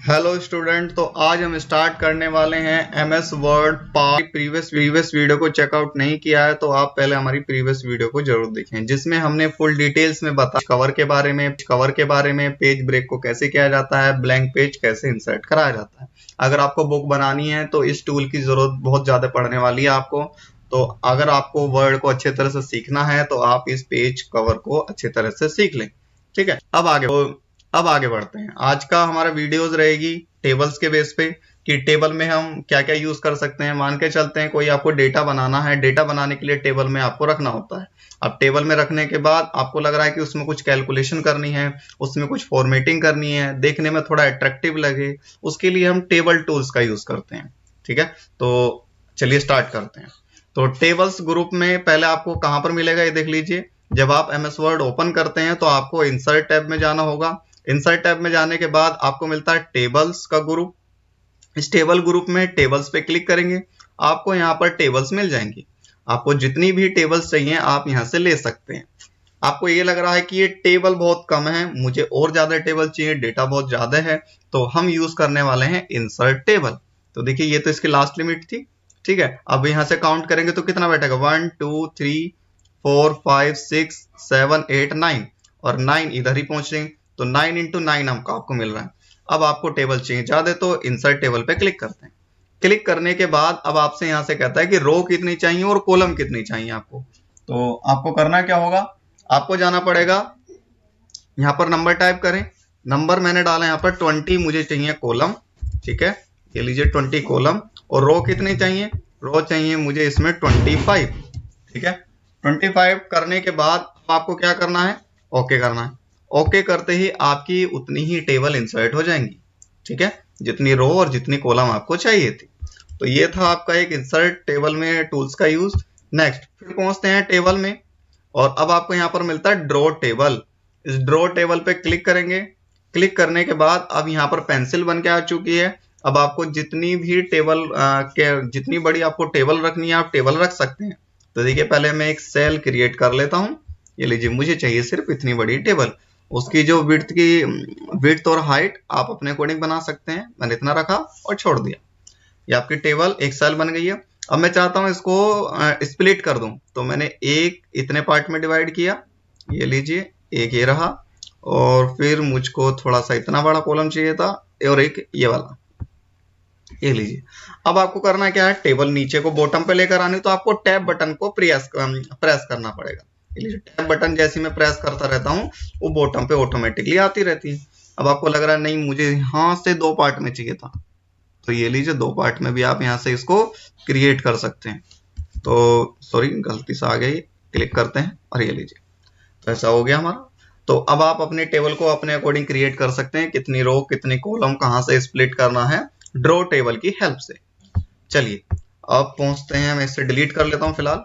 Hello student, तो आज हम स्टार्ट करने वाले हैं MS word part. Previous video को चेकआउट नहीं किया है तो आप पहले हमारी प्रीवियस वीडियो को जरूर देखें, जिसमें हमने फुल डिटेल्स में बताया कवर के बारे में, पेज ब्रेक को कैसे किया जाता है, ब्लैंक पेज कैसे इंसर्ट कराया जाता है। अगर आपको बुक बनानी है तो इस टूल की जरूरत बहुत ज्यादा पड़ने वाली है आपको। तो अगर आपको वर्ड को अच्छे तरह से सीखना है तो आप इस पेज कवर को अच्छे तरह से सीख लें। ठीक है, अब आगे बढ़ते हैं। आज का हमारा वीडियोस रहेगी टेबल्स के बेस पे कि टेबल में हम क्या क्या यूज कर सकते हैं। मान के चलते हैं कोई आपको डेटा बनाना है, डेटा बनाने के लिए टेबल में आपको रखना होता है। अब टेबल में रखने के बाद आपको लग रहा है कि उसमें कुछ कैलकुलेशन करनी है, उसमें कुछ फॉर्मेटिंग करनी है, देखने में थोड़ा अट्रैक्टिव लगे, उसके लिए हम टेबल टूल्स का यूज करते हैं। ठीक है, तो चलिए स्टार्ट करते हैं। तो टेबल्स ग्रुप में पहले आपको कहां पर मिलेगा ये देख लीजिए। जब आप एमएस वर्ड ओपन करते हैं तो आपको इंसर्ट टैब में जाना होगा। इंसर्ट टैब में जाने के बाद आपको मिलता है टेबल्स का ग्रुप। इस टेबल ग्रुप में टेबल्स पे क्लिक करेंगे, आपको यहाँ पर टेबल्स मिल जाएंगी। आपको जितनी भी टेबल्स चाहिए आप यहाँ से ले सकते हैं। आपको ये लग रहा है कि ये टेबल बहुत कम है, मुझे और ज्यादा टेबल चाहिए, डेटा बहुत ज्यादा है, तो हम यूज करने वाले हैं इंसर्ट टेबल। तो देखिए ये तो इसकी लास्ट लिमिट थी। ठीक है, अब यहाँ से काउंट करेंगे तो कितना बैठेगा, 1 2 3 4 5 6 7 8 9 और 9 इधर ही पहुंचेंगे तो 9 × 9 आपको मिल रहा है। अब आपको टेबल चाहिए ज्यादा तो इंसर्ट टेबल पे क्लिक करते हैं। क्लिक करने के बाद अब आपसे यहाँ से कहता है कि रो कितनी चाहिए और कॉलम कितनी चाहिए आपको। तो आपको करना क्या होगा, आपको जाना पड़ेगा यहाँ पर नंबर टाइप करें। नंबर मैंने डाला यहाँ पर 20, मुझे चाहिए कॉलम। ठीक है, ये लीजिए 20 कॉलम। और रो कितनी चाहिए, रो चाहिए मुझे इसमें 25। ठीक है, 25 करने के बाद आपको क्या करना है, ओके करना है। ओके करते ही आपकी उतनी ही टेबल इंसर्ट हो जाएंगी। ठीक है, जितनी रो और जितनी कॉलम आपको चाहिए थी। तो ये था आपका एक इंसर्ट टेबल में टूल्स का यूज। नेक्स्ट फिर पहुंचते हैं टेबल में और अब आपको यहाँ पर मिलता है ड्रॉ टेबल। इस ड्रॉ टेबल पे क्लिक करेंगे। क्लिक करने के बाद अब यहाँ पर पेंसिल बन के आ चुकी है। अब आपको जितनी भी टेबल जितनी बड़ी आपको टेबल रखनी है आप टेबल रख सकते हैं। तो देखिए पहले मैं एक सेल क्रिएट कर लेता हूँ। ये लीजिए, मुझे चाहिए सिर्फ इतनी बड़ी टेबल। उसकी जो विड्थ और हाइट आप अपने अकॉर्डिंग बना सकते हैं। मैंने इतना रखा और छोड़ दिया। ये आपकी टेबल एक सेल बन गई है। अब मैं चाहता हूं इसको स्प्लिट कर दूं, तो मैंने एक इतने पार्ट में डिवाइड किया। ये लीजिए, एक ये रहा और फिर मुझको थोड़ा सा इतना बड़ा कॉलम चाहिए था और एक ये वाला। ये लीजिए। अब आपको करना क्या है, टेबल नीचे को बॉटम पे लेकर आनी, तो आपको टैब बटन को प्रेस करना पड़ेगा। टैब बटन जैसे मैं प्रेस करता रहता हूँ वो बॉटम पे ऑटोमेटिकली आती रहती है। अब आपको लग रहा है नहीं मुझे यहाँ से 2 पार्ट में चाहिए था, तो ये लीजिए 2 पार्ट में भी आप यहाँ से इसको क्रिएट कर सकते हैं। तो सॉरी गलती से आ गई, क्लिक करते हैं और ये लीजिए, तो ऐसा हो गया हमारा। तो अब आप अपने टेबल को अपने अकॉर्डिंग क्रिएट कर सकते हैं, कितनी रो कितनी कॉलम कहाँ से स्प्लिट करना है ड्रॉ टेबल की हेल्प से। चलिए अब पहुंचते हैं, मैं इसे डिलीट कर लेता हूं फिलहाल।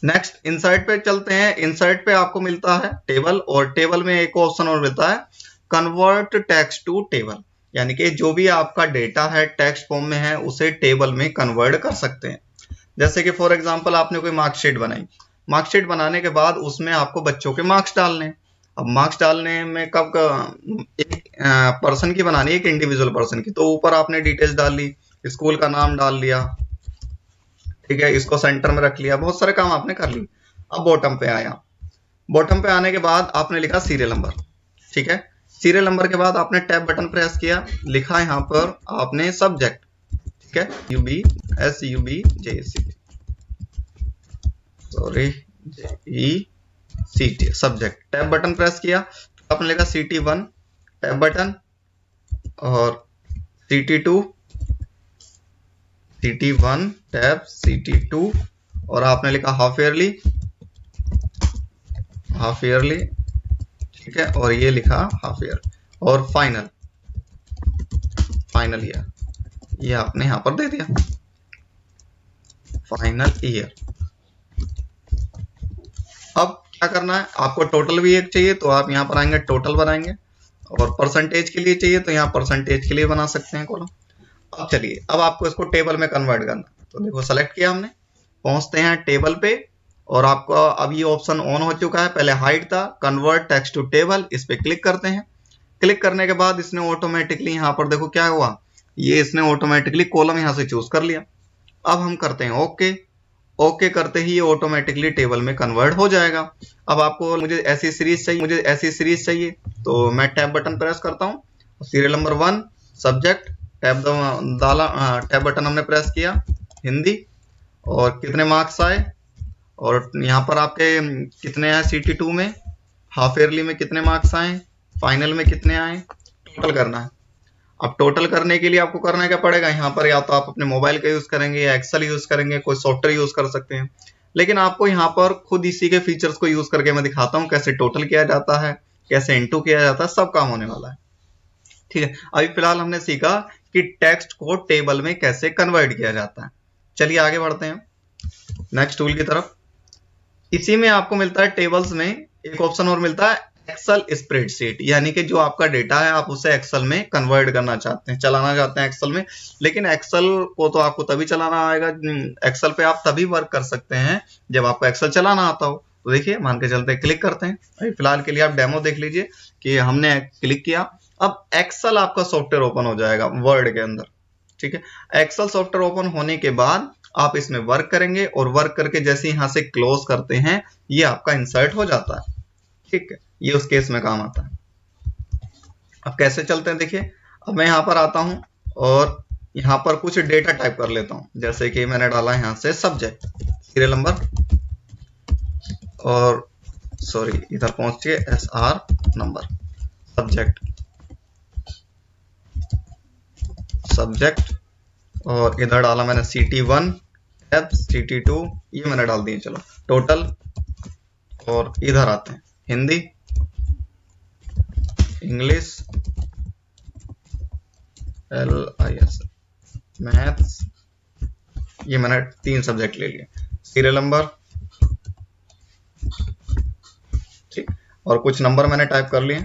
नेक्स्ट इंसर्ट पे चलते हैं। इंसर्ट पे आपको मिलता है टेबल और टेबल में एक ऑप्शन और मिलता है कन्वर्ट टेक्स्ट टू टेबल, यानी कि जो भी आपका डेटा है टेक्स्ट फॉर्म में है उसे टेबल में कन्वर्ट कर सकते हैं। जैसे कि फॉर एग्जांपल आपने कोई मार्कशीट बनाई, मार्कशीट बनाने के बाद उसमें आपको बच्चों के मार्क्स डालने। अब मार्क्स डालने में एक पर्सन की बनानी है, एक इंडिविजुअल पर्सन की, तो ऊपर आपने डिटेल्स डाल ली, स्कूल का नाम डाल लिया, ठीक है, इसको सेंटर में रख लिया, बहुत सारे काम आपने कर ली। अब बॉटम पे आया, बॉटम पे आने के बाद आपने लिखा सीरियल नंबर। ठीक है, सीरियल नंबर के बाद आपने टैब बटन प्रेस किया, लिखा यहाँ पर आपने सब्जेक्ट। ठीक है, SUBJECT subject. Tab button press किया तो आपने लिखा CT1 टैब बटन और CT2 CT1 टैब CT2 और आपने लिखा हाफ ईयरली। ठीक है, और ये लिखा हाफ ईयर और फाइनल ईयर, ये आपने यहां पर दे दिया फाइनल ईयर। अब क्या करना है, आपको टोटल भी एक चाहिए तो आप यहां पर आएंगे, टोटल बनाएंगे, और परसेंटेज के लिए चाहिए तो यहाँ परसेंटेज के लिए बना सकते हैं कॉलम। अब चलिए, अब आपको इसको टेबल में कन्वर्ट करना, तो देखो सेलेक्ट किया हमने, पहुंचते हैं टेबल पे और आपका अब ये ऑप्शन ऑन हो चुका है। पहले हाइड था, कन्वर्ट टेक्स्ट टू टेबल, इस पे क्लिक करते हैं। क्लिक करने के बाद इसने ऑटोमेटिकली यहाँ पर देखो क्या हुआ, ये इसने ऑटोमेटिकली कॉलम यहाँ से चूज कर लिया। अब हम करते हैं ओके। ओके करते ही ये ऑटोमेटिकली टेबल में कन्वर्ट हो जाएगा। अब आपको मुझे ऐसी सीरीज चाहिए तो मैं टैब बटन प्रेस करता हूँ, serial number 1 subject tab tab button हमने प्रेस किया, हिंदी, और कितने मार्क्स आए, और यहाँ पर आपके कितने आए CT2 में, हाफ ईयरली में कितने मार्क्स आए, फाइनल में कितने आए, टोटल करना है। अब टोटल करने के लिए आपको करना क्या पड़ेगा, यहाँ पर या तो आप अपने मोबाइल का यूज करेंगे या एक्सेल यूज करेंगे, कोई सॉफ्टवेयर यूज कर सकते हैं, लेकिन आपको यहाँ पर खुद इसी के फीचर्स को यूज करके मैं दिखाता हूँ कैसे टोटल किया जाता है, कैसे इनटू किया जाता है, सब काम होने वाला है। ठीक है, अभी फिलहाल हमने सीखा कि टेक्स्ट को टेबल में कैसे कन्वर्ट किया जाता है। चलिए आगे बढ़ते हैं नेक्स्ट टूल की तरफ। इसी में आपको मिलता है टेबल्स में एक ऑप्शन और मिलता है एक्सेल स्प्रेडशीट, यानी कि जो आपका डेटा है आप उसे एक्सेल में कन्वर्ट करना चाहते हैं, चलाना चाहते हैं एक्सेल में। लेकिन एक्सेल को तो आपको तभी चलाना आएगा, एक्सेल पे आप तभी वर्क कर सकते हैं जब आपको एक्सेल चलाना आता हो। तो देखिए मान के चलते हैं, क्लिक करते हैं। अभी फिलहाल के लिए आप डेमो देख लीजिए कि हमने क्लिक किया, अब एक्सेल आपका सॉफ्टवेयर ओपन हो जाएगा वर्ड के अंदर। ठीक है, एक्सेल सॉफ्टवेयर ओपन होने के बाद आप इसमें वर्क करेंगे और वर्क करके जैसे यहां से क्लोज करते हैं ये आपका इंसर्ट हो जाता है। ठीक है, ये उस केस में काम आता है। अब कैसे चलते हैं देखिए, अब मैं यहां पर आता हूं और यहां पर कुछ डेटा टाइप कर लेता हूं, जैसे कि मैंने डाला यहां से सब्जेक्ट, सीरियल नंबर, और सॉरी इधर पहुंचिए SR नंबर, सब्जेक्ट, और इधर डाला मैंने CT1 टैब, CT2 ये मैंने डाल दिए। चलो टोटल, और इधर आते हैं हिंदी, इंग्लिश, LIS, मैथ्स, ये मैंने 3 सब्जेक्ट ले लिए, सीरियल नंबर। ठीक, और कुछ नंबर मैंने टाइप कर लिए।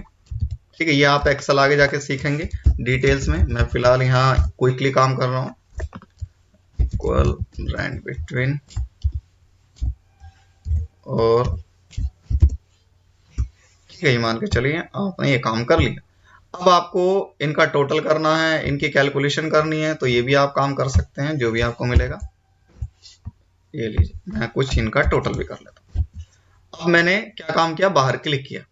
ठीक है, ये आप एक्सेल आगे जाके सीखेंगे डिटेल्स में, मैं फिलहाल यहाँ क्विकली काम कर रहा हूँ। इक्वल रैंक बिटवीन, और ठीक है, ये मान के चलिए आपने ये काम कर लिया। अब आपको इनका टोटल करना है, इनकी कैलकुलेशन करनी है, तो ये भी आप काम कर सकते हैं, जो भी आपको मिलेगा। ये लीजिए, मैं कुछ इनका टोटल भी कर लेता हूँ। अब मैंने क्या काम किया, बाहर क्लिक किया।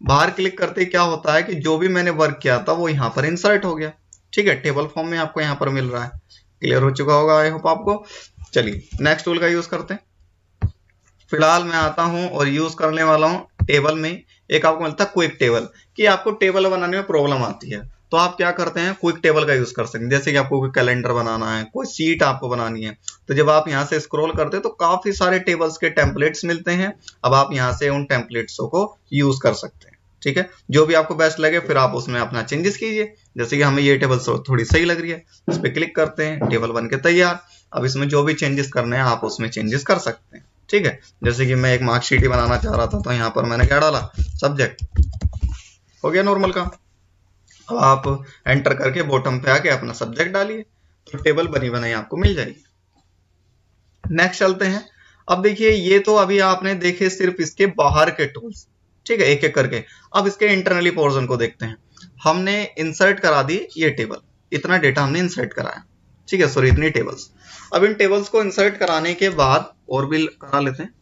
बाहर क्लिक करते क्या होता है कि जो भी मैंने वर्क किया था वो यहाँ पर इंसर्ट हो गया। ठीक है, टेबल फॉर्म में आपको यहाँ पर मिल रहा है। क्लियर हो चुका होगा आई होप आपको। चलिए नेक्स्ट टूल का यूज करते हैं। फिलहाल मैं आता हूं और यूज करने वाला हूं टेबल में एक आपको मिलता है क्विक टेबल, कि आपको टेबल बनाने में प्रॉब्लम आती है तो आप क्या करते हैं, क्विक टेबल का यूज कर सकते हैं। जैसे कि आपको कोई कैलेंडर बनाना है, कोई सीट आपको बनानी है, तो जब आप यहां से स्क्रॉल करते हैं तो काफी सारे टेबल्स के टेम्पलेट्स मिलते हैं। अब आप यहां से उन टेम्पलेट्स को यूज कर सकते हैं। ठीक है, जो भी आपको बेस्ट लगे फिर आप उसमें अपना चेंजेस कीजिए। जैसे कि हमें ये टेबल थोड़ी सही लग रही है, इस पर क्लिक करते हैं, टेबल बन के तैयार। अब इसमें जो भी चेंजेस करने हैं आप उसमें चेंजेस कर सकते हैं। ठीक है, जैसे कि मैं एक मार्कशीट ही बनाना चाह रहा था तो यहाँ पर मैंने क्या डाला, सब्जेक्ट, हो गया नॉर्मल का। अब आप एंटर करके बॉटम पे आके अपना सब्जेक्ट डालिए तो टेबल बनी बनाई आपको मिल जाएगी। नेक्स्ट चलते हैं। अब देखिए ये तो अभी आपने देखे सिर्फ इसके बाहर के टूल्स, ठीक है, एक एक करके। अब इसके इंटरनली पोर्शन को देखते हैं। हमने इंसर्ट करा दी ये टेबल, इतना डेटा हमने इंसर्ट कराया। ठीक है, सॉरी इतनी टेबल्स। अब इन टेबल्स को इंसर्ट कराने के बाद और भी करा लेते हैं।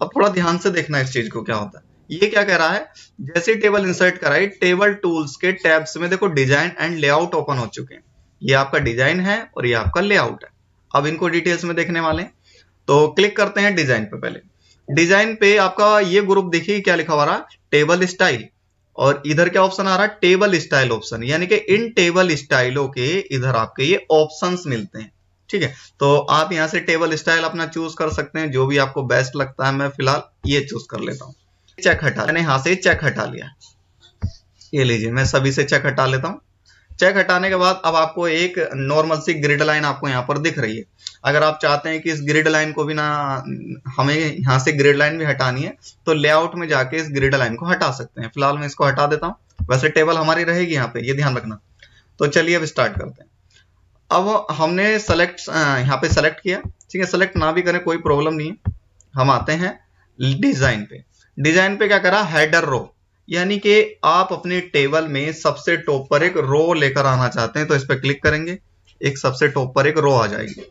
अब थोड़ा ध्यान से देखना इस चीज को क्या होता है। ये क्या कह रहा है, जैसे टेबल इंसर्ट कराई, टेबल टूल्स के टैब्स में देखो डिजाइन एंड लेआउट ओपन हो चुके हैं। ये आपका डिजाइन है और ये आपका लेआउट है। अब इनको डिटेल्स में देखने वाले हैं तो क्लिक करते हैं डिजाइन पे। पहले डिजाइन पे आपका ये ग्रुप देखिए क्या लिखा हुआ रहा, टेबल स्टाइल, और इधर क्या ऑप्शन आ रहा है, टेबल स्टाइल ऑप्शन। यानी कि इन टेबल स्टाइलों के इधर आपके ये ऑप्शंस मिलते हैं। ठीक है, तो आप यहां से टेबल स्टाइल अपना चूज कर सकते हैं, जो भी आपको बेस्ट लगता है। मैं फिलहाल ये चूज कर लेता हूँ। चेक हटा, मैंने यहां से चेक हटा लिया। ये लीजिए, मैं सभी से चेक हटा लेता हूँ। चेक हटाने के बाद अब आपको एक नॉर्मल सी ग्रिड लाइन आपको यहाँ पर दिख रही है। अगर आप चाहते हैं कि इस ग्रिड लाइन को भी ना, हमें यहाँ से ग्रिड लाइन भी हटानी है, तो लेआउट में जाके इस ग्रिड लाइन को हटा सकते हैं। फिलहाल मैं इसको हटा देता हूँ। वैसे टेबल हमारी रहेगी यहाँ पे, ये ध्यान रखना। तो चलिए अब स्टार्ट करते हैं। अब हमने सेलेक्ट यहाँ पे सेलेक्ट किया। ठीक है, सेलेक्ट ना भी करें कोई प्रॉब्लम नहीं है। हम आते हैं डिजाइन पे। डिजाइन पे क्या करा, हेडर रो, यानी कि आप अपने टेबल में सबसे टॉप पर एक रो लेकर आना चाहते हैं, तो इस पर क्लिक करेंगे, एक सबसे टॉप पर एक रो आ जाएगी।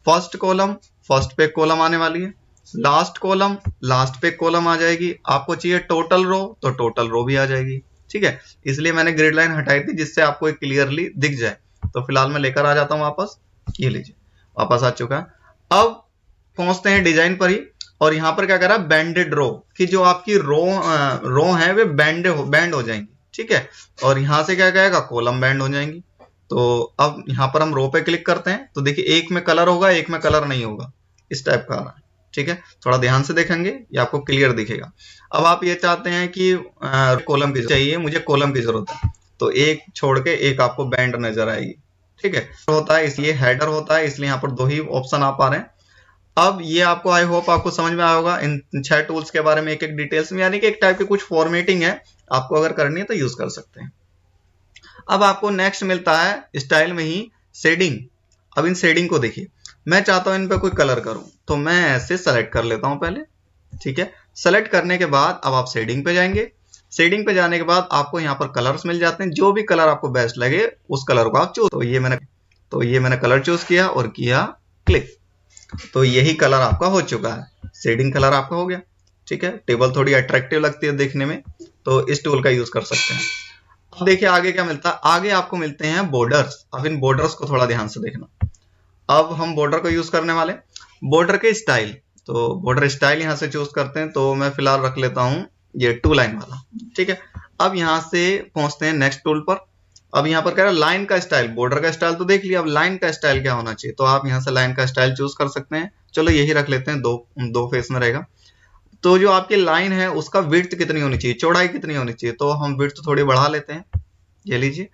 फर्स्ट कॉलम, फर्स्ट पे कॉलम आने वाली है। लास्ट कॉलम, लास्ट पे कॉलम आ जाएगी। आपको चाहिए टोटल रो, तो टोटल रो भी आ जाएगी। ठीक है, इसलिए मैंने ग्रिड लाइन हटाई थी जिससे आपको एक क्लियरली दिख जाए। तो फिलहाल मैं लेकर आ जाता हूं वापस, ये लीजिए वापस आ चुका है। अब पहुंचते हैं डिजाइन पर ही, और यहां पर क्या कर रहा है, बैंडेड रो, कि जो आपकी रो है वे बैंड हो जाएंगी। ठीक है, और यहां से क्या कहेगा, कॉलम बैंड हो जाएंगी। तो अब यहां पर हम रो पे क्लिक करते हैं, तो देखिए एक में कलर होगा, एक में कलर नहीं होगा, इस टाइप का आ रहा है। ठीक है, थोड़ा ध्यान से देखेंगे, ये आपको क्लियर दिखेगा। अब आप ये चाहते हैं कि कॉलम की चाहिए, मुझे कॉलम की जरूरत है, तो एक छोड़ के एक आपको बैंड नजर आएगी। ठीक है, होता है इसलिए हेडर होता है, इसलिए यहाँ पर दो ही ऑप्शन आ पा रहे हैं। अब ये आपको, आई होप आपको समझ में आया होगा इन 6 टूल्स के बारे में एक एक डिटेल्स में, यानी कि एक टाइप की कुछ फॉर्मेटिंग है, आपको अगर करनी है तो यूज कर सकते हैं। अब आपको नेक्स्ट मिलता है स्टाइल में ही शेडिंग। अब इन शेडिंग को देखिए, मैं चाहता हूं इन पे कोई कलर करूं, तो मैं ऐसे सेलेक्ट कर लेता हूं पहले। ठीक है, सेलेक्ट करने के बाद अब आप शेडिंग पे जाएंगे। शेडिंग पे जाने के बाद आपको यहाँ पर कलर्स मिल जाते हैं, जो भी कलर आपको बेस्ट लगे उस कलर को आप चूज। तो ये मैंने कलर चूज किया और किया क्लिक, तो यही कलर आपका हो चुका है, शेडिंग कलर आपका हो गया। ठीक है, टेबल थोड़ी अट्रैक्टिव लगती है देखने में, तो इस टूल का यूज कर सकते हैं। अब देखिए आगे क्या मिलता है, आगे आपको मिलते हैं बॉर्डर्स। अब इन बॉर्डर्स को थोड़ा ध्यान से देखना। अब हम बॉर्डर को यूज करने वाले, बॉर्डर के स्टाइल, तो बॉर्डर स्टाइल यहां से चूज करते हैं, तो मैं फिलहाल रख लेता हूं ये 2 लाइन वाला। ठीक है, अब यहां से पहुंचते हैं नेक्स्ट टूल पर। अब यहाँ पर कह रहा है लाइन का स्टाइल, बॉर्डर का स्टाइल तो देख लिया, अब लाइन का स्टाइल क्या होना चाहिए, तो आप यहाँ से लाइन का स्टाइल चूज कर सकते हैं। चलो यही रख लेते हैं, दो फेस में रहेगा। तो जो आपकी लाइन है उसका विड्थ कितनी होनी चाहिए, चौड़ाई कितनी होनी चाहिए, तो हम विड्थ थोड़ी बढ़ा लेते हैं, ये लीजिए।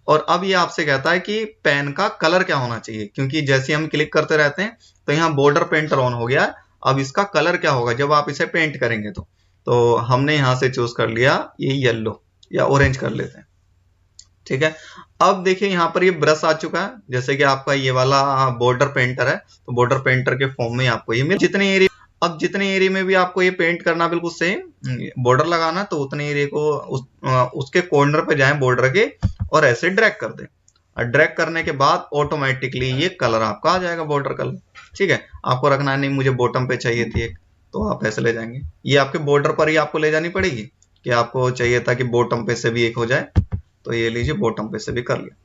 और अब ये आपसे कहता है कि पेन का कलर क्या होना चाहिए, क्योंकि जैसे हम क्लिक करते रहते हैं तो यहाँ बॉर्डर पेंटर ऑन हो गया। अब इसका कलर क्या होगा जब आप इसे पेंट करेंगे, तो हमने यहाँ से चूज कर लिया ये येलो या ऑरेंज कर लेते हैं। ठीक है, अब देखिए यहाँ पर ये ब्रश आ चुका है, जैसे कि आपका ये वाला बॉर्डर पेंटर है, तो बॉर्डर पेंटर के फॉर्म में आपको ये मिल। जितने एरिया में भी आपको ये पेंट करना बिल्कुल सेम बॉर्डर लगाना, तो उतने एरिया को उसके कॉर्नर पे जाएं बॉर्डर के, और ऐसे ड्रैग कर दें। और ड्रैग करने के बाद ऑटोमेटिकली ये कलर आपका आ जाएगा, बॉर्डर कलर। ठीक है, आपको रखना नहीं, मुझे बॉटम पे चाहिए थी एक, तो आप ऐसे ले जाएंगे। ये आपके बॉर्डर पर ही आपको ले जानी पड़ेगी, कि आपको चाहिए था कि बॉटम पे से भी एक हो जाए, तो ये लीजिए बॉटम पे से भी कर लिया।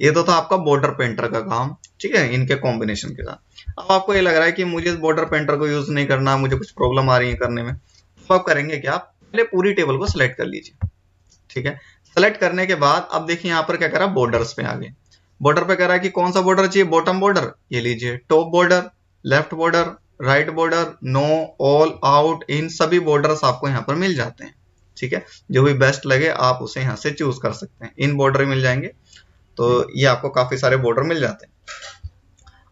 ये तो था आपका बॉर्डर पेंटर का काम। ठीक है, इनके कॉम्बिनेशन के साथ। अब आपको ये लग रहा है कि मुझे इस बॉर्डर पेंटर को यूज नहीं करना, मुझे कुछ प्रॉब्लम आ रही है करने में, तो आप करेंगे क्या, आप पहले पूरी टेबल को सिलेक्ट कर लीजिए। ठीक है, सेलेक्ट करने के बाद अब देखिए यहाँ पर क्या कर रहा है, बॉर्डर्स पे आगे बॉर्डर पे कह रहा है कि कौन सा बॉर्डर चाहिए, बॉटम बॉर्डर, ये लीजिए। Top border, left border, right border, no, all, out, इन सभी बॉर्डर्स आपको यहाँ पर मिल जाते हैं। ठीक है, जो भी बेस्ट लगे आप उसे यहाँ से चूज कर सकते हैं। इन बॉर्डर मिल जाएंगे, तो ये आपको काफी सारे बॉर्डर मिल जाते हैं।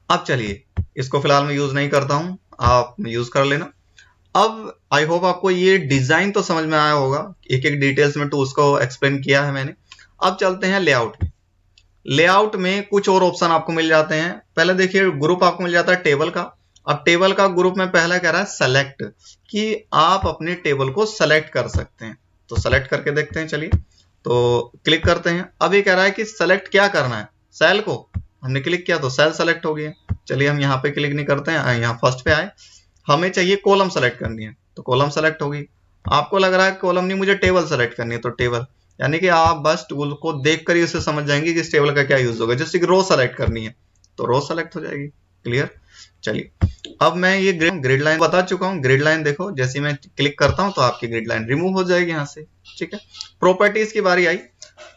अब चलिए, इसको फिलहाल मैं यूज नहीं करता हूं, आप यूज कर लेना। अब आई होप आपको ये डिजाइन तो समझ में आया होगा, एक एक डिटेल्स में टूल्स को एक्सप्लेन किया है मैंने। अब चलते हैं लेआउट में। लेआउट में कुछ और ऑप्शन आपको मिल जाते हैं। पहले देखिए ग्रुप आपको मिल जाता है टेबल का। अब टेबल का ग्रुप में पहला कह रहा है सेलेक्ट, कि आप अपने टेबल को सेलेक्ट कर सकते हैं, तो सेलेक्ट करके देखते हैं। चलिए, तो क्लिक करते हैं। अब ये कह रहा है कि सेलेक्ट क्या करना है, सेल को। हमने क्लिक किया तो सेल सेलेक्ट हो गया। चलिए हम यहाँ पे क्लिक नहीं करते हैं, यहाँ फर्स्ट पे आए, हमें चाहिए कॉलम सेलेक्ट करनी है, तो कॉलम सेलेक्ट होगी। आपको लग रहा है कॉलम नहीं, मुझे टेबल सेलेक्ट करनी है, तो टेबल, यानी कि आप बस टूल को देखकर ही उसे समझ जाएंगे कि इस टेबल का क्या यूज होगा। जैसे कि रो सेलेक्ट करनी है, तो रो सेलेक्ट हो जाएगी। क्लियर। चलिए, अब मैं ये ग्रिड लाइन बता चुका हूँ। ग्रिड लाइन देखो, जैसे मैं क्लिक करता हूँ तो आपकी ग्रिड लाइन रिमूव हो जाएगी यहाँ से। ठीक है, प्रॉपर्टीज की बारी आई।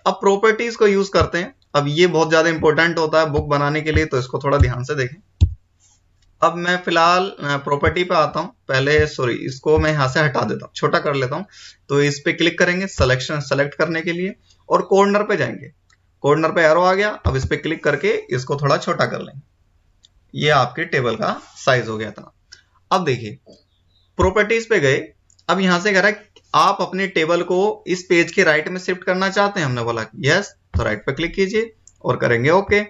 अब प्रॉपर्टीज को यूज करते हैं। अब ये बहुत ज्यादा इंपॉर्टेंट होता है बुक बनाने के लिए, तो इसको थोड़ा ध्यान से देखें। अब मैं फिलहाल प्रॉपर्टी पे आता हूँ। पहले सॉरी, इसको मैं यहाँ से हटा देता हूँ, छोटा कर लेता हूँ। तो इस पे क्लिक करेंगे सिलेक्शन सेलेक्ट करने के लिए, और कॉर्नर पे जाएंगे। कॉर्नर पे एरो आ गया, अब इस पे क्लिक करके इसको थोड़ा छोटा कर लेंगे। ये आपके टेबल का साइज हो गया था। अब देखिए प्रॉपर्टीज पे गए। अब यहां से कह रहा है आप अपने टेबल को इस पेज के राइट में शिफ्ट करना चाहते हैं। हमने बोला यस, तो राइट पे क्लिक कीजिए और करेंगे ओके,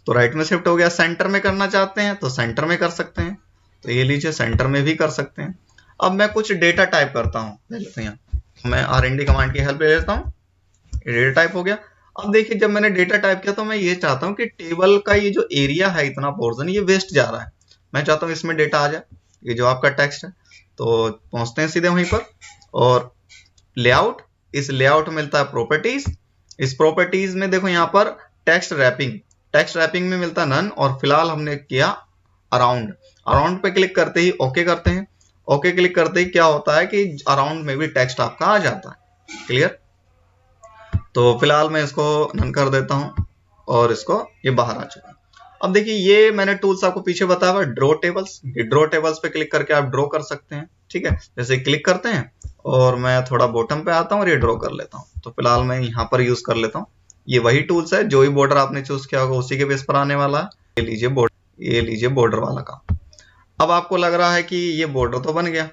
तो राइट में शिफ्ट हो गया। सेंटर में करना चाहते हैं तो सेंटर में कर सकते हैं, तो ये लीजिए सेंटर में भी कर सकते हैं। अब मैं कुछ डेटा टाइप करता हूं, पहले तो यहाँ मैं RND कमांड की हेल्प ले लेता हूँ, डेटा टाइप हो गया। अब देखिए जब मैंने डेटा टाइप किया तो मैं ये चाहता हूँ कि टेबल का ये जो एरिया है, इतना पोर्शन ये वेस्ट जा रहा है, मैं चाहता हूँ इसमें डेटा आ जाए, ये जो आपका टेक्स्ट है। तो पहुंचते हैं सीधे वहीं पर, और लेआउट, इस लेआउट मिलता है प्रॉपर्टीज। इस प्रॉपर्टीज में देखो यहाँ पर टेक्स्ट रैपिंग, टेक्स्ट रैपिंग में मिलता है नन, और फिलहाल हमने किया अराउंड। अराउंड पे क्लिक करते ही ओके करते हैं। ओके क्लिक करते ही क्या होता है कि अराउंड में भी टेक्स्ट आपका आ जाता है। क्लियर? तो फिलहाल मैं इसको नन कर देता हूं और इसको ये बाहर आ चुका है। अब देखिए ये मैंने टूल्स आपको पीछे बताया हुआ, ड्रॉ टेबल्स। ड्रॉ टेबल्स पे क्लिक करके आप ड्रॉ कर सकते हैं। ठीक है, जैसे क्लिक करते हैं और मैं थोड़ा बॉटम पे आता हूँ और ये ड्रॉ कर लेता हूँ। तो फिलहाल मैं यहाँ पर यूज कर लेता हूँ। ये वही टूल्स है, जो भी बॉर्डर आपने चूज किया होगा उसी के बेस पर आने वाला है। ये लीजिए बॉर्डर, ये लीजिए बॉर्डर वाला काम। अब आपको लग रहा है कि ये बॉर्डर तो बन गया,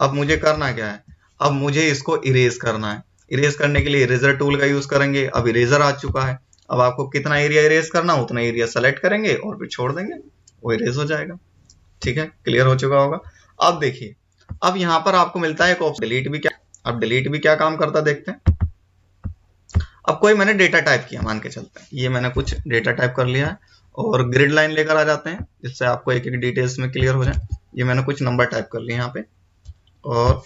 अब मुझे करना क्या है? अब मुझे इसको इरेज करना है। इरेज करने के लिए इरेजर टूल का यूज करेंगे। अब इरेजर आ चुका है। अब आपको कितना एरिया इरेज करना, उतना एरिया सेलेक्ट करेंगे और फिर छोड़ देंगे, वो इरेज हो जाएगा। ठीक है, क्लियर हो चुका होगा। अब देखिए, अब यहाँ पर आपको मिलता है एक ऑप्शन डिलीट भी। क्या अब डिलीट भी क्या काम करता देखते हैं। अब कोई मैंने डेटा टाइप किया, मान के चलते हैं ये मैंने कुछ डेटा टाइप कर लिया है, और ग्रिड लाइन लेकर आ जाते हैं जिससे आपको एक एक डिटेल्स में क्लियर हो जाए। ये मैंने कुछ नंबर टाइप कर लिए यहाँ पे, और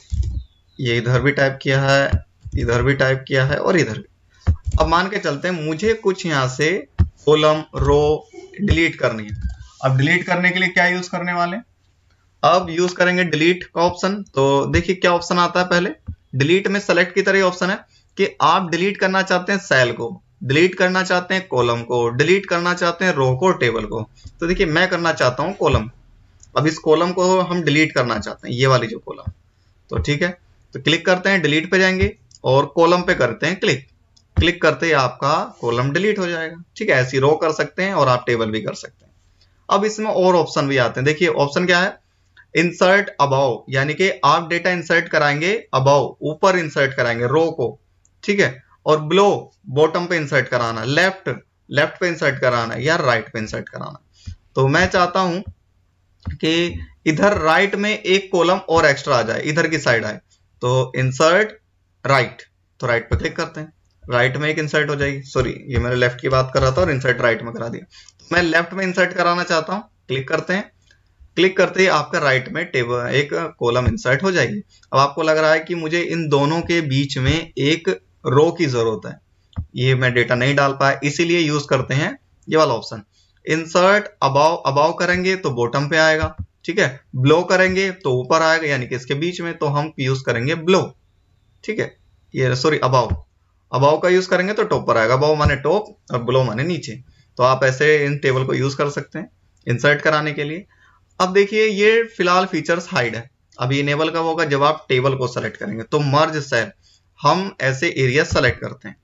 ये इधर भी टाइप किया है, इधर भी टाइप किया है, और इधर भी। अब मान के चलते हैं मुझे कुछ यहाँ से कॉलम रो डिलीट करनी है। अब डिलीट करने के लिए क्या यूज करने वाले हैं? अब यूज करेंगे डिलीट का ऑप्शन। तो देखिए क्या ऑप्शन आता है, पहले डिलीट में सेलेक्ट की तरह ऑप्शन है कि आप डिलीट करना चाहते हैं सेल को, डिलीट करना चाहते हैं कॉलम को, डिलीट करना चाहते हैं रो को, टेबल को। तो देखिए मैं करना चाहता हूँ कॉलम। अब इस कॉलम को हम डिलीट करना चाहते हैं, ये वाली जो कॉलम। तो ठीक है, तो क्लिक करते हैं, डिलीट पे जाएंगे और कॉलम पे करते हैं क्लिक। क्लिक करते ही आपका कॉलम डिलीट हो जाएगा। ठीक है, ऐसी रो कर सकते हैं और आप टेबल भी कर सकते हैं। अब इसमें और ऑप्शन भी आते हैं। देखिए ऑप्शन क्या है, इंसर्ट अबाव, यानी कि आप डेटा इंसर्ट कराएंगे अबाव, ऊपर इंसर्ट कराएंगे रो को। ठीक है, और बिलो बॉटम पे इंसर्ट कराना, लेफ्ट लेफ्ट पे इंसर्ट कराना, या राइट पे इंसर्ट कराना। तो मैं चाहता हूं कि इधर राइट में एक कॉलम और एक्स्ट्रा आ जाए, इधर की साइड आए। तो इंसर्ट राइट, तो राइट पे क्लिक करते हैं, राइट में एक इंसर्ट हो जाएगी। सॉरी, ये मैंने लेफ्ट की बात कर रहा था और इंसर्ट राइट में करा दिया। मैं लेफ्ट में इंसर्ट कराना चाहता हूं, क्लिक करते हैं। क्लिक करते ही आपका राइट में टेबल एक कॉलम इंसर्ट हो जाएगी। अब आपको लग रहा है कि मुझे इन दोनों के बीच में एक रो की जरूरत है, ये मैं डेटा नहीं डाल पाया, इसीलिए यूज करते हैं ये वाला ऑप्शन। इंसर्ट अबाव, अबाव करेंगे तो बॉटम पे आएगा। ठीक है, ब्लो करेंगे तो ऊपर आएगा, यानी कि इसके बीच में, तो हम यूज करेंगे ब्लो। ठीक है, ये सॉरी अबाव, अबाव का यूज करेंगे तो टॉप पर आएगा। अबाव माने टॉप और ब्लो माने नीचे। तो आप ऐसे इन टेबल को यूज कर सकते हैं इंसर्ट कराने के लिए। अब देखिए ये फिलहाल फीचर्स हाइड है, अभी इनेबल कब होगा, जब आप टेबल को सेलेक्ट करेंगे। तो मर्ज सेल, हम ऐसे एरिया सेलेक्ट करते हैं।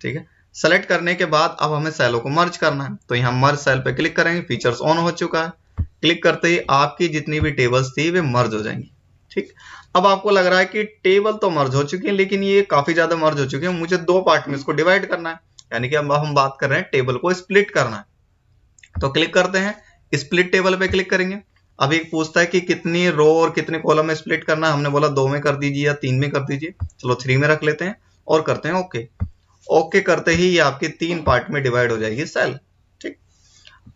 ठीक है, सेलेक्ट करने के बाद अब हमें सेलों को मर्ज करना है। तो यहाँ मर्ज सेल पे क्लिक करेंगे, फीचर्स ऑन हो चुका है। क्लिक करते ही आपकी जितनी भी टेबल्स थी वे मर्ज हो जाएंगी। ठीक, अब आपको लग रहा है कि टेबल तो मर्ज हो चुकी है, लेकिन ये काफी ज्यादा मर्ज हो चुके हैं, मुझे दो पार्ट में इसको डिवाइड करना है। यानी कि अब हम बात कर रहे हैं टेबल को स्प्लिट करना है। तो क्लिक करते हैं, स्प्लिट टेबल पे क्लिक करेंगे। अब एक पूछता है कि कितनी रो और कितने कॉलम में स्प्लिट करना है। हमने बोला 2 में कर दीजिए या 3 में कर दीजिए, चलो 3 में रख लेते हैं और करते हैं ओके। ओके करते ही ये आपके 3 पार्ट में डिवाइड हो जाएगी सेल। ठीक,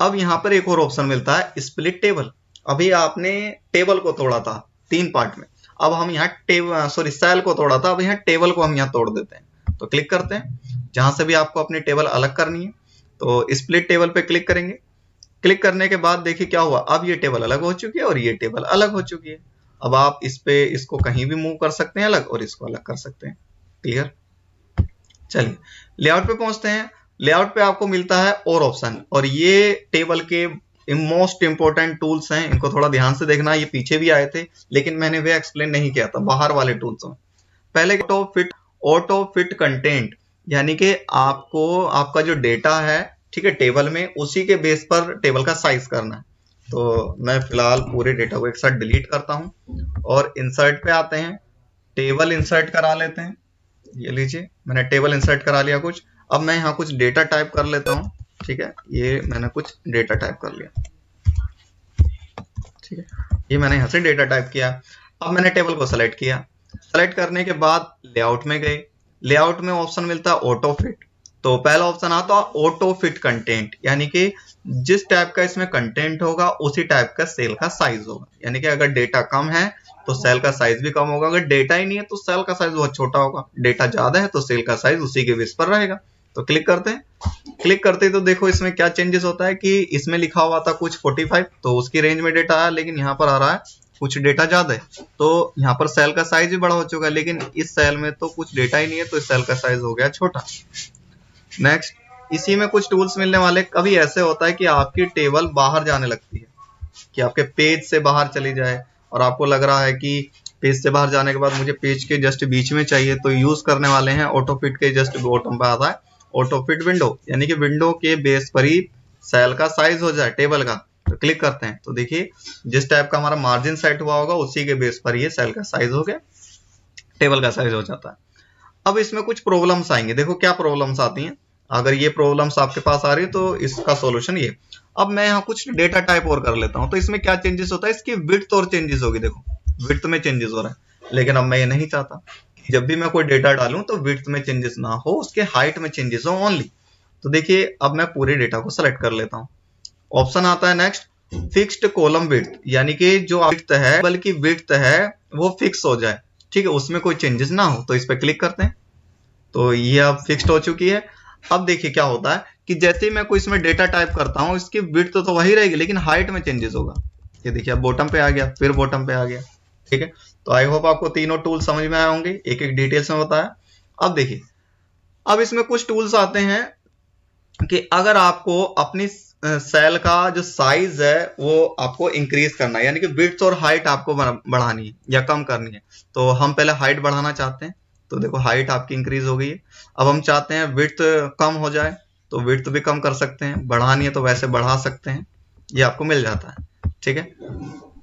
अब यहाँ पर एक और ऑप्शन मिलता है स्प्लिट टेबल। अभी आपने टेबल को तोड़ा था 3 पार्ट में, अब हम यहाँ सेल को तोड़ा था, अब यहाँ टेबल को हम यहाँ तोड़ देते हैं। तो क्लिक करते हैं, जहां से भी आपको अपनी टेबल अलग करनी है। तो स्प्लिट टेबल पे क्लिक करेंगे। क्लिक करने के बाद देखिए क्या हुआ, अब ये टेबल अलग हो चुकी है और ये टेबल अलग हो चुकी है। अब आप इसको कहीं भी मूव कर सकते हैं अलग, और इसको अलग कर सकते हैं। क्लियर? चलिए लेआउट पे पहुंचते हैं। लेआउट पे आपको मिलता है और ऑप्शन, और ये टेबल के मोस्ट इंपोर्टेंट टूल्स हैं, इनको थोड़ा ध्यान से देखना। ये पीछे भी आए थे लेकिन मैंने वे एक्सप्लेन नहीं किया था, बाहर वाले टूल्स में। पहले ऑटो फिट कंटेंट, यानी कि आपको आपका जो डेटा है, ठीक है, टेबल में, उसी के बेस पर टेबल का साइज करना है। तो मैं फिलहाल पूरे डेटा को एक साथ डिलीट करता हूं और इंसर्ट पे आते हैं, टेबल इंसर्ट करा लेते हैं। ये लीजिए मैंने टेबल इंसर्ट करा लिया कुछ। अब मैं यहाँ कुछ डेटा टाइप कर लेता हूँ। ठीक है, ये मैंने कुछ डेटा टाइप कर लिया। ठीक है, ये मैंने यहाँ से डेटा टाइप किया। अब मैंने टेबल को सेलेक्ट किया। सेलेक्ट करने के बाद लेआउट में गए, लेआउट में ऑप्शन मिलता है ऑटो फिट। तो पहला ऑप्शन आता है ऑटो फिट कंटेंट, यानी कि जिस टाइप का इसमें कंटेंट होगा उसी टाइप का सेल का साइज होगा। यानी कि अगर डेटा कम है तो सेल का साइज भी कम होगा, अगर डेटा ही नहीं है तो सेल का साइज बहुत छोटा होगा, डेटा ज्यादा है तो सेल का साइज उसी के बेस पर रहेगा। तो क्लिक करते हैं, क्लिक करते ही तो देखो इसमें क्या चेंजेस होता है कि इसमें लिखा हुआ था कुछ 45 तो उसकी रेंज में डेटा आया, लेकिन यहाँ पर आ रहा है कुछ डेटा ज्यादा है, तो यहाँ पर सेल का साइज भी बड़ा हो चुका है, लेकिन इस सेल में तो कुछ डेटा ही नहीं है तो इस सेल का साइज हो गया छोटा। नेक्स्ट, इसी में कुछ टूल्स मिलने वाले। कभी ऐसे होता है कि आपकी टेबल बाहर जाने लगती है, कि आपके पेज से बाहर चली जाए और आपको लग रहा है कि पेज से बाहर जाने के बाद मुझे पेज के जस्ट बीच में चाहिए, तो यूज करने वाले हैं ऑटो फिट के जस्ट बॉटम पे आता है ऑटो फिट विंडो, यानी कि विंडो के बेस पर ही सेल का साइज हो जाए टेबल का। तो क्लिक करते हैं तो देखिए जिस टाइप का हमारा मार्जिन सेट हुआ होगा उसी के बेस पर ये सेल का साइज हो गया, टेबल का साइज हो जाता है। अब इसमें कुछ प्रॉब्लम्स आएंगे, देखो क्या प्रॉब्लम्स आती हैं। अगर ये प्रॉब्लम्स आपके पास आ रही है तो इसका सॉल्यूशन ये। अब मैं यहाँ कुछ डेटा टाइप और कर लेता हूँ, तो इसमें क्या चेंजेस होता है, इसकी विड्थ और चेंजेस होगी। देखो विड्थ में चेंजेस हो रहा है, लेकिन अब मैं ये नहीं चाहता जब भी मैं कोई डेटा डालूं तो विड्थ में चेंजेस ना हो, उसके हाइट में चेंजेस हो ओनली। तो देखिए अब मैं पूरे डेटा को सेलेक्ट कर लेता हूँ। ऑप्शन आता है नेक्स्ट फिक्स्ड कॉलम विड्थ, यानी कि जो विड्थ है बल्कि विड्थ है वो फिक्स हो जाए, ठीक है, उसमें कोई चेंजेस ना हो। तो इस पर क्लिक करते हैं तो ये अब फिक्स्ड हो चुकी है। अब देखिए क्या होता है कि जैसे ही मैं कोई इसमें डेटा टाइप करता हूँ इसकी विड्थ तो वही रहेगी, लेकिन हाइट में चेंजेस होगा। ये देखिए अब बॉटम पे आ गया, फिर बॉटम पे आ गया, ठीक है। तो आई होप आपको तीनों टूल समझ में आए होंगे, एक एक डिटेल्स में बताया। अब देखिए अब इसमें कुछ टूल्स आते हैं कि अगर आपको अपनी सेल का जो साइज है वो आपको इंक्रीज करना है, यानी कि विड्थ और हाइट आपको बढ़ानी है या कम करनी है। तो हम पहले हाइट बढ़ाना चाहते हैं, तो देखो हाइट आपकी इंक्रीज हो गई है। अब हम चाहते हैं विड्थ कम हो जाए, तो विड्थ भी कम कर सकते हैं, बढ़ानी है तो वैसे बढ़ा सकते हैं, ये आपको मिल जाता है, ठीक है।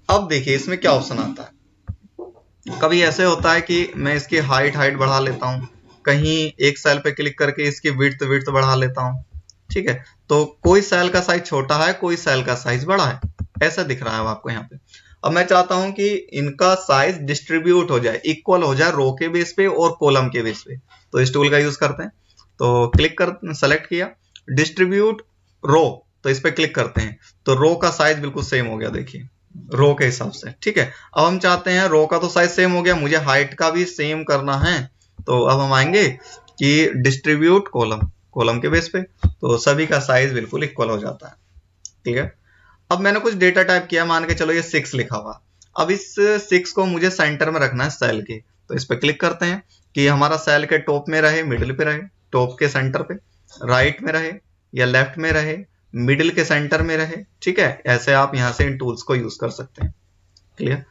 अब देखिए इसमें क्या ऑप्शन आता है। कभी ऐसे होता है कि मैं इसकी हाइट बढ़ा लेता हूँ, कहीं एक सेल पे क्लिक करके इसकी विड्थ बढ़ा लेता हूँ, ठीक है। तो कोई सेल का साइज छोटा है, कोई सेल का साइज बड़ा है, ऐसा दिख रहा है आपको यहाँ पे। अब मैं चाहता हूं कि इनका साइज डिस्ट्रीब्यूट हो जाए, इक्वल हो जाए रो के बेस पे और कॉलम के बेस पे। तो इस टूल का यूज करते हैं, तो क्लिक कर सेलेक्ट किया डिस्ट्रीब्यूट रो, तो इस पे क्लिक करते हैं तो रो का साइज बिल्कुल सेम हो गया, देखिए रो के हिसाब से, ठीक है। अब हम चाहते हैं रो का तो साइज सेम हो गया, मुझे हाइट का भी सेम करना है। तो अब हम आएंगे कि डिस्ट्रीब्यूट कॉलम, कॉलम के बेस पे, तो सभी का साइज बिल्कुल इक्वल हो जाता है, ठीक है। अब मैंने कुछ डेटा टाइप किया, मान के चलो ये 6 लिखा हुआ। अब इस 6 को मुझे सेंटर में रखना है सेल के, तो इस पे क्लिक करते हैं कि हमारा सेल के टॉप में रहे, मिडिल पे रहे, टॉप के सेंटर पे, राइट में रहे या लेफ्ट में रहे, मिडिल के सेंटर में रहे, ठीक है। ऐसे आप यहां से इन टूल्स को यूज कर सकते हैं, क्लियर।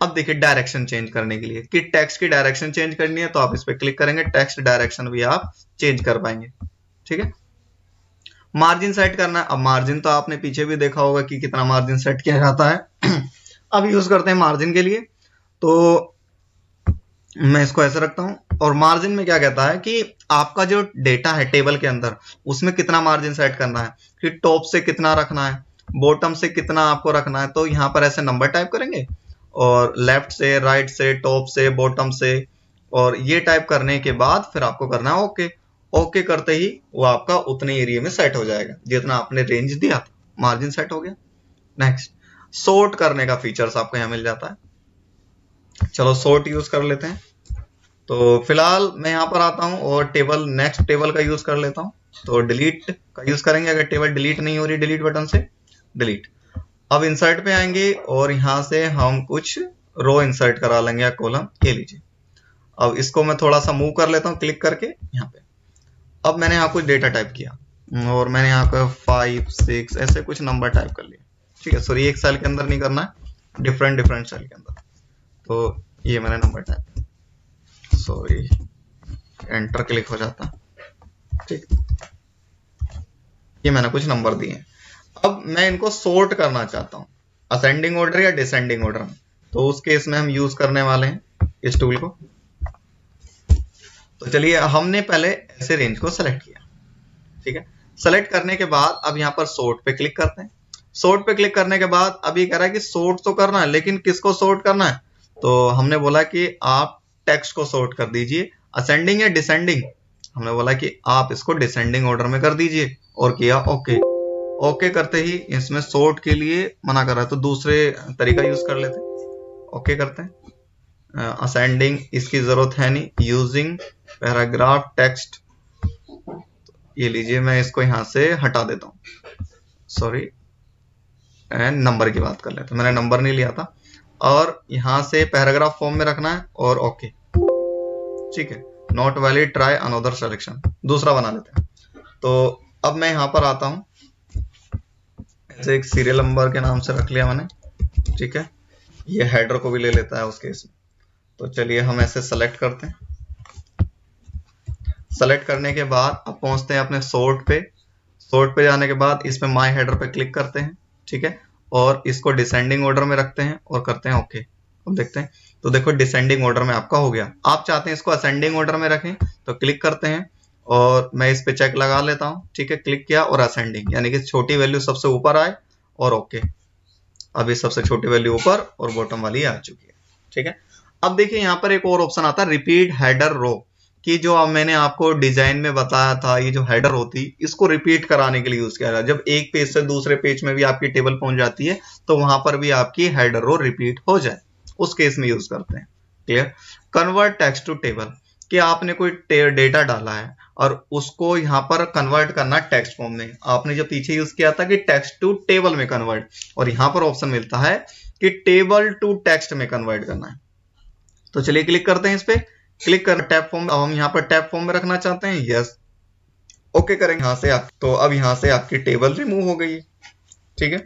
अब देखिए डायरेक्शन चेंज करने के लिए कि टेक्स्ट की डायरेक्शन चेंज करनी है तो आप इस पे क्लिक करेंगे, टेक्स्ट डायरेक्शन भी आप चेंज कर पाएंगे, ठीक है। मार्जिन सेट करना है, अब मार्जिन तो आपने पीछे भी देखा होगा कि कितना मार्जिन सेट किया जाता है। अब यूज करते हैं मार्जिन के लिए, तो मैं इसको ऐसे रखता हूं। और मार्जिन में क्या कहता है कि आपका जो डेटा है टेबल के अंदर उसमें कितना मार्जिन सेट करना है, कि टॉप से कितना रखना है, बॉटम से कितना आपको रखना है। तो यहाँ पर ऐसे नंबर टाइप करेंगे और लेफ्ट से, राइट से, टॉप से, बॉटम से, और ये टाइप करने के बाद फिर आपको करना है ओके। ओके करते ही वो आपका उतने एरिया में सेट हो जाएगा जितना आपने रेंज दिया था, मार्जिन सेट हो गया। नेक्स्ट, सॉर्ट करने का फीचर्स आपको यहाँ मिल जाता है। चलो सॉर्ट यूज कर लेते हैं। तो फिलहाल मैं यहाँ पर आता हूँ और टेबल, नेक्स्ट टेबल का यूज कर लेता हूँ। तो डिलीट का यूज करेंगे, अगर टेबल डिलीट नहीं हो रही डिलीट बटन से डिलीट। अब इंसर्ट पे आएंगे और यहाँ से हम कुछ रो इंसर्ट करा लेंगे या कॉलम, ये लीजिए। अब इसको मैं थोड़ा सा मूव कर लेता हूँ क्लिक करके यहाँ पे। अब मैंने यहाँ कुछ डेटा टाइप किया और मैंने यहाँ पर 5, 6 ऐसे कुछ नंबर टाइप कर लिए, ठीक है। सॉरी, एक सेल के अंदर नहीं करना है, डिफरेंट सेल के अंदर। तो ये मैंने number type, sorry enter click हो जाता, ठीक। ये मैंने कुछ नंबर दिए। अब मैं इनको सॉर्ट करना चाहता हूँ असेंडिंग ऑर्डर या डिसेंडिंग ऑर्डर में, तो उस केस में हम यूज करने वाले हैं इस टूल को। तो चलिए हमने पहले ऐसे रेंज को सेलेक्ट किया, ठीक है। सेलेक्ट करने के बाद अब यहाँ पर सॉर्ट पे क्लिक करते हैं। सॉर्ट पे क्लिक करने के बाद अब ये कह रहा है कि सॉर्ट तो करना है, लेकिन किसको सॉर्ट करना है। तो हमने बोला कि आप टेक्स्ट को सॉर्ट कर दीजिए। असेंडिंग या डिसेंडिंग, हमने बोला कि आप इसको डिसेंडिंग ऑर्डर में कर दीजिए और किया ओके। ओके करते ही इसमें सॉर्ट के लिए मना कर रहा है तो दूसरे तरीका यूज कर लेते हैं। ओके करते हैं। असेंडिंग इसकी जरूरत है नहीं, यूजिंग पैराग्राफ टेक्स्ट, ये लीजिए मैं इसको यहां से हटा देता हूं, सॉरी एंड नंबर की बात कर लेते हैं, मैंने नंबर नहीं लिया था, और यहां से पैराग्राफ फॉर्म में रखना है और ओके, ठीक है। Not valid, try another selection, दूसरा बना लेते हैं। तो अब मैं यहां पर आता हूं, ऐसे एक सीरियल नंबर के नाम से रख लिया मैंने, ठीक है। ये हेडर को भी ले लेता है उस केस में। तो चलिए हम ऐसे सेलेक्ट करते हैं। सेलेक्ट करने के बाद अब पहुंचते हैं अपने सॉर्ट पे। सॉर्ट पे जाने के बाद इसमें माय हेडर पे क्लिक करते हैं, ठीक है, और इसको डिसेंडिंग ऑर्डर में रखते हैं और करते हैं ओके। अब देखते हैं तो देखो डिसेंडिंग ऑर्डर में आपका हो गया। आप चाहते हैं इसको असेंडिंग ऑर्डर में रखें तो क्लिक करते हैं और मैं इस पे चेक लगा लेता हूं, ठीक है। क्लिक किया और असेंडिंग, यानी कि छोटी वैल्यू सबसे ऊपर आए और ओके। अभी सबसे छोटी वैल्यू ऊपर और बॉटम वाली आ चुकी है, ठीक है। अब देखिए यहाँ पर एक और ऑप्शन आता है रिपीट हेडर रो, कि जो अब मैंने आपको डिजाइन में बताया था, ये जो हेडर होती इसको रिपीट कराने के लिए यूज किया जाता है। जब एक पेज से दूसरे पेज में भी आपकी टेबल पहुंच जाती है तो वहां पर भी आपकी हेडर रो रिपीट हो जाए, उस केस में यूज करते हैं। Clear. Convert text to table, कि आपने कोई डेटा डाला है और उसको यहाँ पर कन्वर्ट करना टेक्स्ट फॉर्म में। आपने जो पीछे यूज किया था कि टेक्स्ट टू टेबल में कन्वर्ट, और यहाँ पर ऑप्शन मिलता है कि टेबल टू टेक्स्ट में कन्वर्ट करना है। तो चलिए क्लिक करते हैं इस पे। क्लिक कर टैब फॉर्म, अब हम यहाँ पर टैब फॉर्म में रखना चाहते हैं, यस ओके करेंगे यहाँ से आप। तो अब यहाँ से आपकी टेबल रिमूव हो गई है, ठीक है।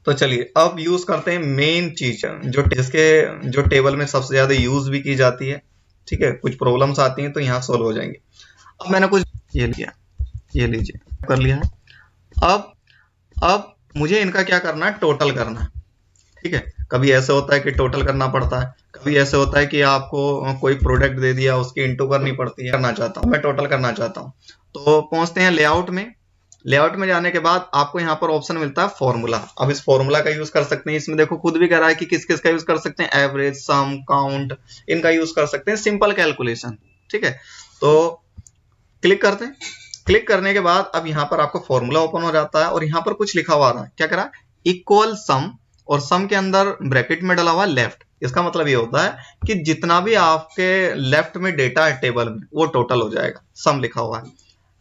तो चलिए अब यूज करते हैं मेन चीज जो टेबल में सबसे ज्यादा यूज भी की जाती है, ठीक है। कुछ प्रॉब्लम्स आती हैं तो यहाँ सोल्व हो जाएंगे। अब मैंने कुछ ये लिया, ये लीजिए कर लिया है। अब मुझे इनका क्या करना है, टोटल करना है, ठीक है। कभी ऐसे होता है कि टोटल करना पड़ता है, कभी ऐसे होता है कि आपको कोई प्रोडक्ट दे दिया उसकी इंटू करनी पड़ती है। करना चाहता हूं मैं, टोटल करना चाहता हूं। तो पहुंचते हैं लेआउट में। लेआउट में जाने के बाद आपको यहाँ पर ऑप्शन मिलता है फॉर्मूला। अब इस फॉर्मूला का यूज कर सकते हैं। इसमें देखो खुद भी कह रहा है कि किस किस का यूज कर सकते हैं, एवरेज, सम, काउंट, इनका यूज कर सकते हैं, सिंपल कैलकुलेशन, ठीक है। तो क्लिक करते हैं। क्लिक करने के बाद अब यहाँ पर आपको फॉर्मूला ओपन हो जाता है और यहाँ पर कुछ लिखा हुआ आ रहा है, क्या कह रहा है, इक्वल सम, और सम के अंदर ब्रैकेट में डला हुआ लेफ्ट। इसका मतलब ये होता है कि जितना भी आपके लेफ्ट में डेटा है टेबल में वो टोटल हो जाएगा। सम लिखा हुआ है,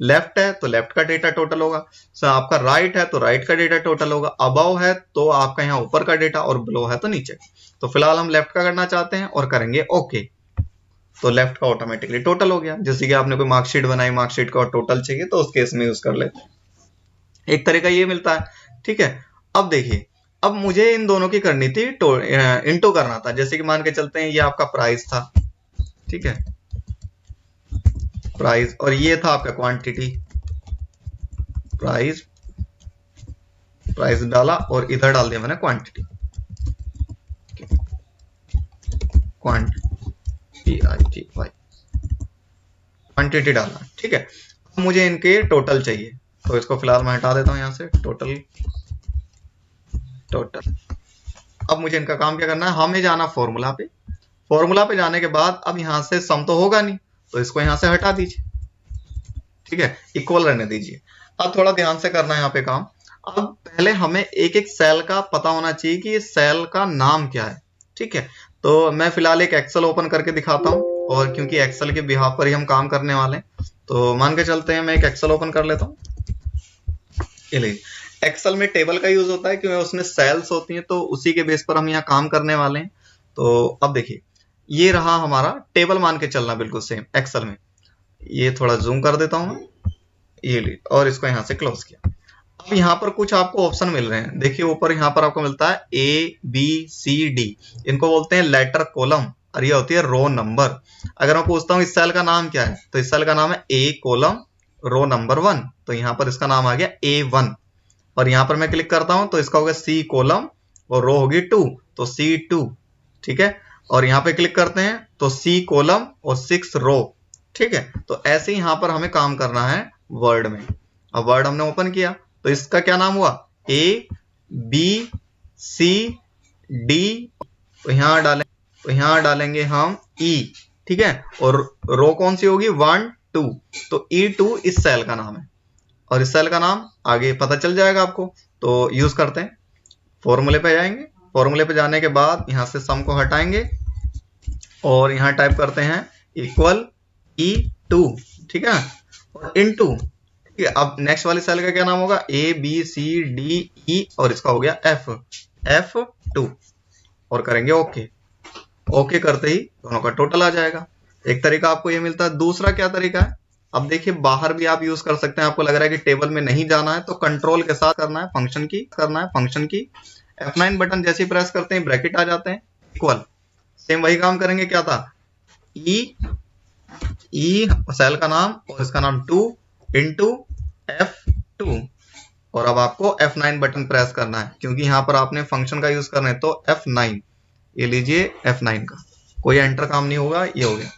लेफ्ट है तो लेफ्ट का डेटा टोटल होगा, आपका राइट है तो राइट का डेटा टोटल होगा, अबव है तो आपका यहाँ ऊपर का डेटा, और बिलो है तो नीचे। तो फिलहाल हम लेफ्ट का करना चाहते हैं और करेंगे ओके। तो लेफ्ट का ऑटोमेटिकली टोटल हो गया। जैसे कि आपने कोई मार्कशीट बनाई, मार्कशीट का टोटल चाहिए तो उस केस में यूज कर लेते हैं। एक तरीका ये मिलता है, ठीक है। अब देखिए, अब मुझे इन दोनों की करनी थी, इंटू करना था। जैसे कि मान के चलते हैं ये आपका प्राइस था, ठीक है, प्राइस, और ये था आपका क्वांटिटी, प्राइस डाला और इधर डाल दिया मैंने क्वांटिटी, क्वांटिटी डाला, ठीक है। मुझे इनके टोटल चाहिए तो इसको फिलहाल मैं हटा देता हूं यहां से, टोटल। अब मुझे इनका काम क्या करना है, हमें जाना फॉर्मूला पे। फॉर्मूला पे जाने के बाद अब यहां से सम तो होगा नहीं तो इसको यहां से हटा दीजिए, ठीक है, इक्वल रहने दीजिए। अब थोड़ा ध्यान से करना है यहाँ पे काम। अब पहले हमें एक एक सेल का पता होना चाहिए कि ये सेल का नाम क्या है, ठीक है। तो मैं फिलहाल एक एक्सेल ओपन करके दिखाता हूँ, और क्योंकि एक्सेल के बिहाफ पर ही हम काम करने वाले हैं तो मान के चलते हैं मैं एक एक्सेल ओपन कर लेता हूँ। ये लीजिए, एक्सेल में टेबल का यूज होता है क्योंकि उसमें सेल्स होती हैं तो उसी के बेस पर हम यहाँ काम करने वाले हैं। तो अब देखिए, ये रहा हमारा टेबल, मान के चलना बिल्कुल सेम एक्सेल में। ये थोड़ा जूम कर देता हूं, ये ली, और इसको यहां से क्लोज किया। अब यहाँ पर कुछ आपको ऑप्शन मिल रहे हैं। देखिए ऊपर यहाँ पर आपको मिलता है A, B, C, D, इनको बोलते हैं लेटर कॉलम, और ये होती है रो नंबर। अगर मैं पूछता हूँ इस सेल का नाम क्या है, तो इस सेल का नाम है A कॉलम रो नंबर 1, तो यहाँ पर इसका नाम आ गया A1। और यहाँ पर मैं क्लिक करता हूं तो इसका होगा C कॉलम और रो होगी 2, तो C2, ठीक है। और यहाँ पे क्लिक करते हैं तो C कॉलम और 6 रो, ठीक है। तो ऐसे ही यहाँ पर हमें काम करना है वर्ड में। अब वर्ड हमने ओपन किया तो इसका क्या नाम हुआ, A, B, C, D, तो यहाँ डालें तो यहाँ डालेंगे हम E, ठीक है, और रो कौन सी होगी 1 2, तो E2 इस सेल का नाम है और इस सेल का नाम आगे पता चल जाएगा आपको। तो यूज करते हैं, फॉर्मूले पे जाएंगे, फॉर्मूले पे जाने के बाद यहाँ से सम को हटाएंगे और यहाँ टाइप करते हैं इक्वल E2, ठीक है, और इनटू, ठीक है, अब नेक्स्ट वाली सेल का क्या नाम होगा ABCDE और इसका हो गया F2 और करेंगे ओके। ओके करते ही दोनों का टोटल आ जाएगा। एक तरीका आपको ये मिलता है। दूसरा क्या तरीका है, अब देखिए बाहर भी आप यूज कर सकते हैं। आपको लग रहा है कि टेबल में नहीं जाना है तो कंट्रोल के साथ करना है फंक्शन की F9 बटन जैसे ही प्रेस करते हैं ब्रैकेट आ जाते हैं, इक्वल, सेम वही काम करेंगे। क्या था ई सेल का नाम और इसका नाम 2 इंटू F2 और अब आपको F9 बटन प्रेस करना है क्योंकि यहाँ पर आपने फंक्शन का यूज करना है। तो F9, ये लीजिए F9 का, कोई एंटर काम नहीं होगा। ये हो गया।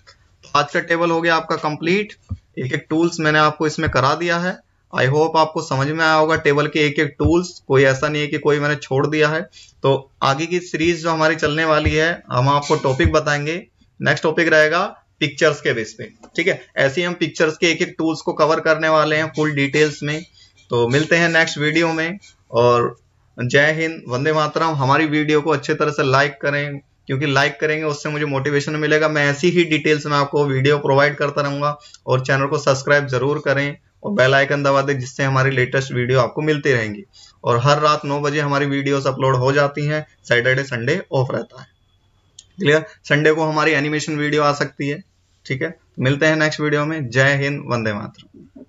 तो आज का टेबल हो गया आपका कंप्लीट। एक एक टूल्स मैंने आपको इसमें करा दिया है। आई होप आपको समझ में आया होगा टेबल के एक एक टूल्स। कोई ऐसा नहीं है कि कोई मैंने छोड़ दिया है। तो आगे की सीरीज जो हमारी चलने वाली है, हम आपको टॉपिक बताएंगे। नेक्स्ट टॉपिक रहेगा पिक्चर्स के बेस पे, ठीक है। ऐसे ही हम पिक्चर्स के एक एक टूल्स को कवर करने वाले हैं फुल डिटेल्स में। तो मिलते हैं नेक्स्ट वीडियो में और जय हिंद, वंदे मातरम। हमारी वीडियो को अच्छे तरह से लाइक करें क्योंकि लाइक करेंगे उससे मुझे मोटिवेशन मिलेगा। मैं ऐसी ही डिटेल्स में आपको वीडियो प्रोवाइड करता रहूंगा और चैनल को सब्सक्राइब जरूर करें और बेल आइकन दबा दें जिससे हमारी लेटेस्ट वीडियो आपको मिलती रहेंगी। और हर रात 9 बजे हमारी वीडियोस अपलोड हो जाती हैं। सैटरडे संडे ऑफ रहता है, क्लियर। संडे को हमारी एनिमेशन वीडियो आ सकती है, ठीक है। मिलते हैं नेक्स्ट वीडियो में। जय हिंद, वंदे मातरम।